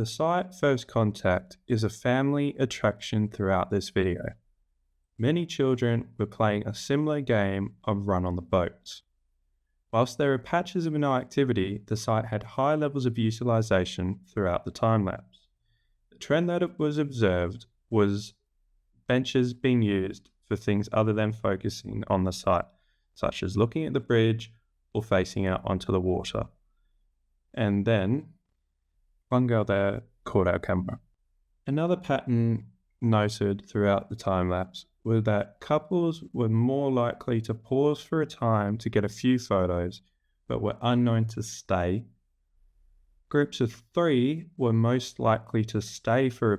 The site First Contact is a family attraction throughout this video. Many children were playing a similar game of run on the boats. Whilst there are patches of no activity, the site had high levels of utilization throughout the time lapse. The trend that was observed was benches being used for things other than focusing on the site, such as looking at the bridge or facing out onto the water. And then one girl there caught our camera. Another pattern noted throughout the time lapse was that couples were more likely to pause for a time to get a few photos, but were unknown to stay. Groups of 3 were most likely to stay for a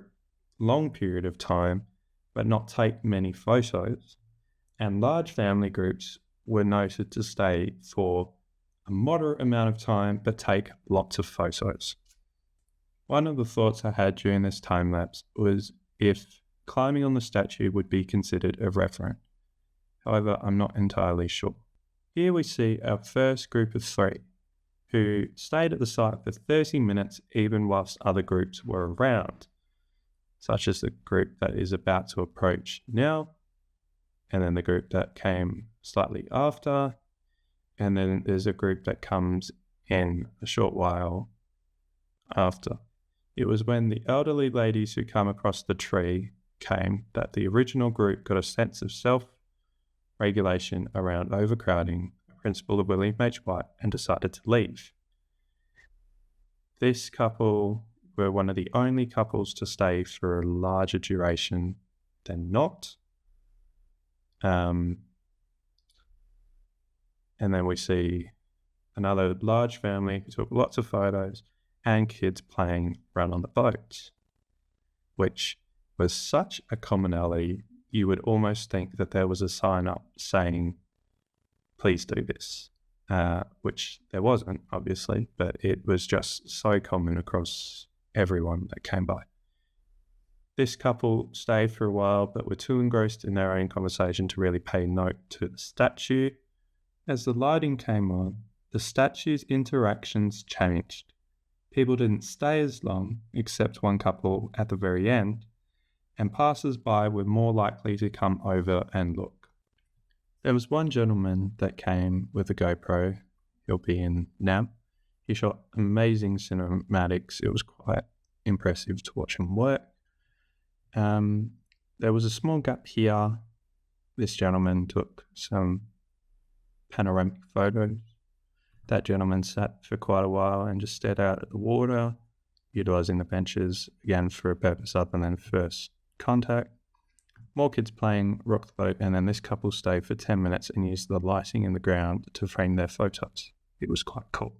long period of time, but not take many photos. And large family groups were noted to stay for a moderate amount of time, but take lots of photos. One of the thoughts I had during this time lapse was if climbing on the statue would be considered irreverent. However, I'm not entirely sure. Here we see our first group of 3 who stayed at the site for 30 minutes even whilst other groups were around, such as the group that is about to approach now, and then the group that came slightly after, and then there's a group that comes in a short while after. It was when the elderly ladies who come across the tree came that the original group got a sense of self-regulation around overcrowding, a principle of William H Whyte, and decided to leave. This couple were one of the only couples to stay for a larger duration than not. And then we see another large family who took lots of photos and kids playing run on the boats, which was such a commonality, you would almost think that there was a sign up saying, please do this, which there wasn't, obviously, but it was just so common across everyone that came by. This couple stayed for a while, but were too engrossed in their own conversation to really pay note to the statue. As the lighting came on, the statue's interactions changed. People didn't stay as long, except one couple at the very end, and passers-by were more likely to come over and look. There was one gentleman that came with a GoPro. He'll be in now. He shot amazing cinematics. It was quite impressive to watch him work. There was a small gap here. This gentleman took some panoramic photos. That gentleman sat for quite a while and just stared out at the water, utilising the benches, again, for a purpose other than first contact. More kids playing rock the boat, and then this couple stayed for 10 minutes and used the lighting in the ground to frame their photos. It was quite cool.